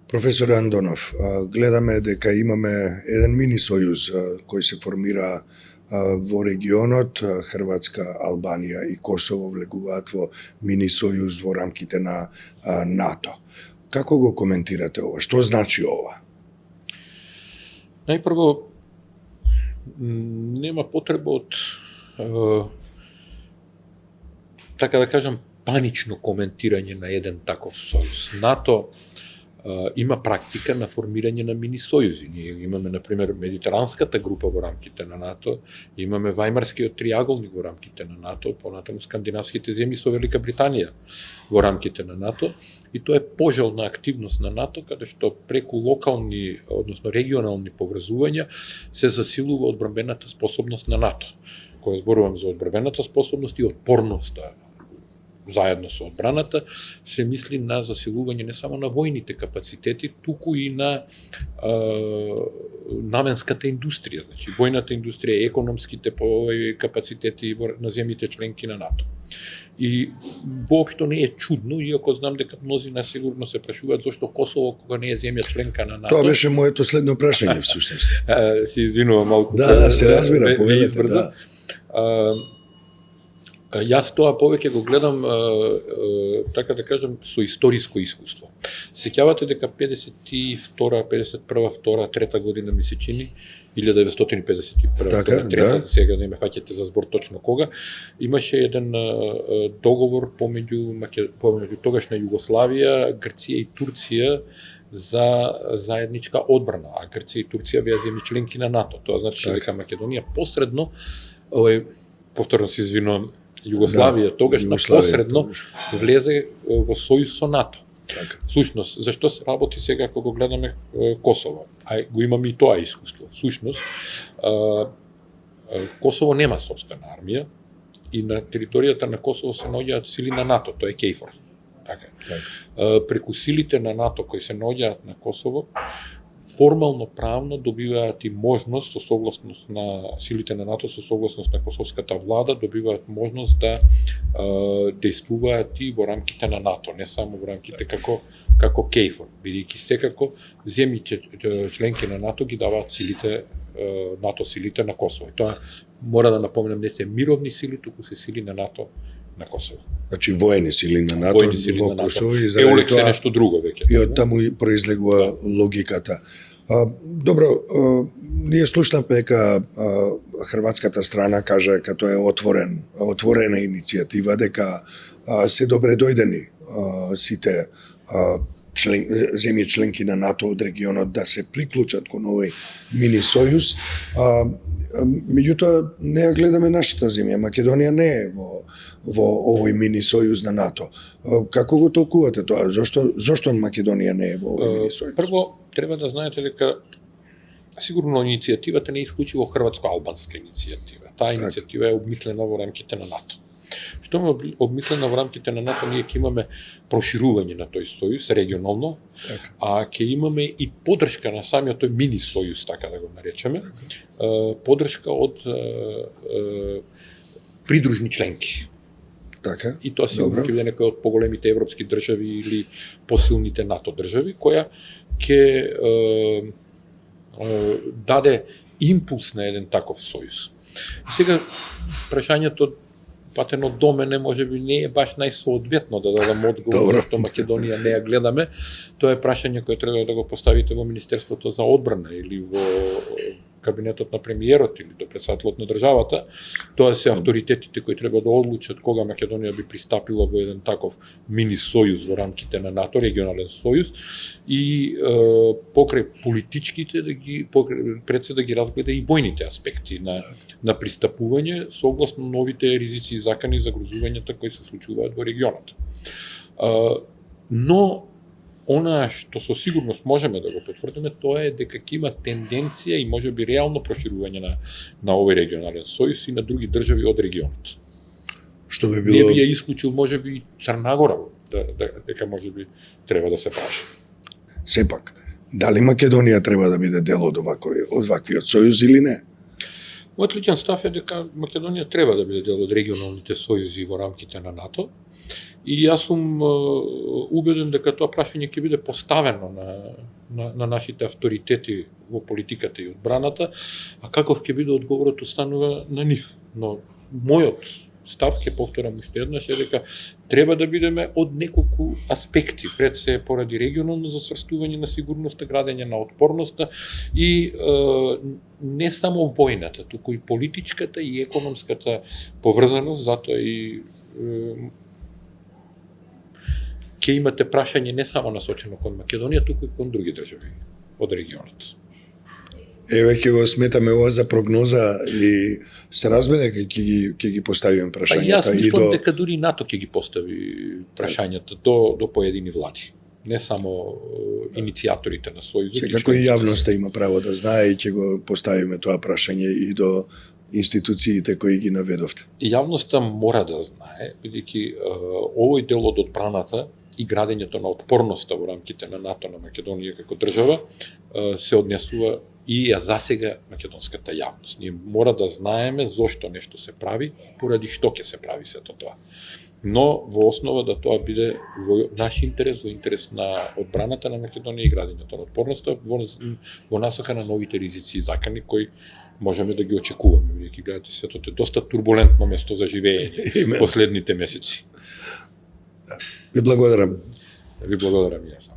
Професор Андонов, гледаме дека имаме еден мини сојуз кој се формира во регионот. Хрватска, Албанија и Косово влегуваат во мини сојуз во рамките на НАТО. Како го коментирате ова? Што значи ова? Најпрво, нема потреба од така да кажам панично коментирање на еден таков сојуз. НАТО има практика на формирање на мини сојузи. Ние имаме, например, Медитеранската група во рамките на НАТО, имаме Вајмарскиот триаголник во рамките на НАТО, понатаму скандинавските земји со Велика Британија во рамките на НАТО, и тоа е пожелна активност на НАТО, каде што преку локални, односно регионални поврзувања се засилува одбранбената способност на НАТО. Кога зборувам за одбранбената способност и отпорноста заедно со одбраната, се мисли на засилување не само на војните капацитети, туку и на наменската индустрија, значи војната индустрија, економските капацитети на земјите членки на НАТО. И воопшто не е чудно, иако знам дека мнозина сигурно се прашуваат зошто Косово, кога не е земја членка на НАТО. Тоа беше моето следно прашање всушност. Се извинувам малку. Да, се разбира, поведете, да. Јас тоа повеќе го гледам, така да кажам, со историско искуство. Сеќавате дека 52, 51, 2, 3 година ми се чини, 1951, така, 3, сега не ме фаќате за збор точно кога, имаше еден договор помеѓу тогашна Југославија, Грција и Турција за заедничка одбрана, а Грција и Турција беа земји членки на НАТО. Тоа значи дека Македонија посредно, повторно се извинувам, Југославија тогаш посредно влезе во сојуз со НАТО. Всушност, зашто се работи сега кога го гледаме Косово? Го имаме и тоа искуство. Всушност, Косово нема сопствена армија и на територијата на Косово се наоѓаат сили на НАТО, тоа е КЕЙФОР. Преку силите на НАТО кои се наоѓаат на Косово, формално правно добиваат и можност со согласност на силите на НАТО, со согласност на косовската влада, добиваат можност да действуваат и во рамките на НАТО, не само во рамките како КЕЙФОР, бидејќи секако земјите членки на НАТО ги даваат силите НАТО силите на Косово. И тоа мора да напоменам, не се мировни сили, туку се сили на НАТО на Косово. Значи воени сили на НАТО во Косово и заради тоа нешто друго веќе. И од таму произлегува логиката. Добро, ние слушнавме дека хрватската страна кажа дека тоа е отворена иницијатива, дека се добре дојдени сите земји членки на НАТО од регионот да се приклучат кон овој мини сојуз. Меѓутоа, не ја гледаме нашата земја. Македонија не е во овој мини сојуз на НАТО. Како го толкувате тоа? Зошто Македонија не е во овој мини сојуз? Прво, треба да знаете дека сигурно иницијативата не е исклучиво хрватско-албанска иницијатива. Таа иницијатива е обмислена во рамките на НАТО. Што е обмислена во рамките на НАТО, ние ќе имаме проширување на тој сојуз регионално, а ќе имаме и поддршка на самиот тој мини сојуз, така да го наречеме, поддршка од придружни членки. Така. И тоа сигурно ќе биде некој од поголемите европски држави или посилните НАТО држави, која ќе даде импулс на еден таков сојуз. И сега прашањето патено до мене можеби не е баш најсоодветно да дадам одговор зашто Македонија не ја гледаме. Тоа е прашање кое треба да го поставите во Министерството за одбрана или во кабинетот на премиерот или до председателот на државата. Тоа се авторитетите кои треба да одлучат кога Македонија би пристапила во еден таков мини сојуз во рамките на НАТО, регионален сојуз, и покрај политичките пред се да ги разгледа и војните аспекти на пристапување согласно новите ризици и закани за загрозувањата кои се случуваат во регионот. Но она што со сигурност можеме да го потврдиме, тоа е дека ќе има тенденција и можеби реално проширување на овој регионален сојуз и на други држави од регионот. Што би било... Не би ја исклучил можеби и Црна Гора, дека можеби треба да се праша. Сепак, дали Македонија треба да биде дел од ваквиот сојуз или не? Мојот личен став е дека Македонија треба да биде дел од регионалните сојузи во рамките на НАТО И јас сум убеден дека тоа прашање ќе биде поставено на нашите авторитети во политиката и одбраната, а каков ќе биде одговорот останува на нив. Но мојот став, ќе повторам уште еднаш, е дека треба да бидеме од неколку аспекти, пред се поради регионално засврстување на сигурноста, градење на отпорноста и не само војната, туку и политичката и економската поврзаност, затоа и ќе имате прашање не само насочено кон Македонија, туку и кон други држави од регионот. Еве ќе го сметаме ова за прогноза и се разбере ќе ги поставиме прашањата. Јас мислам дека дури НАТО ќе ги постави прашањата до поедини влади. Не само иницијаторите на сојузот. Секако и јавноста има право да знае и ќе го поставиме тоа прашање и до институциите кои ги наведовте. Јавноста мора да знае, бидејќи овој дел од одбраната и градењето на отпорноста во рамките на НАТО на Македонија како држава се однесува и засега македонската јавност. Ние мора да знаеме зошто нешто се прави, поради што ќе се прави сето тоа. Но во основа да тоа биде во наш интерес, во интерес на одбраната на Македонија и градењето на отпорноста во насока на новите ризици и закани кои можеме да ги очекуваме, бидејќи гледате светот е доста турбулентно место за живење последните месеци. Ви благодарам. Ви благодарам и јас.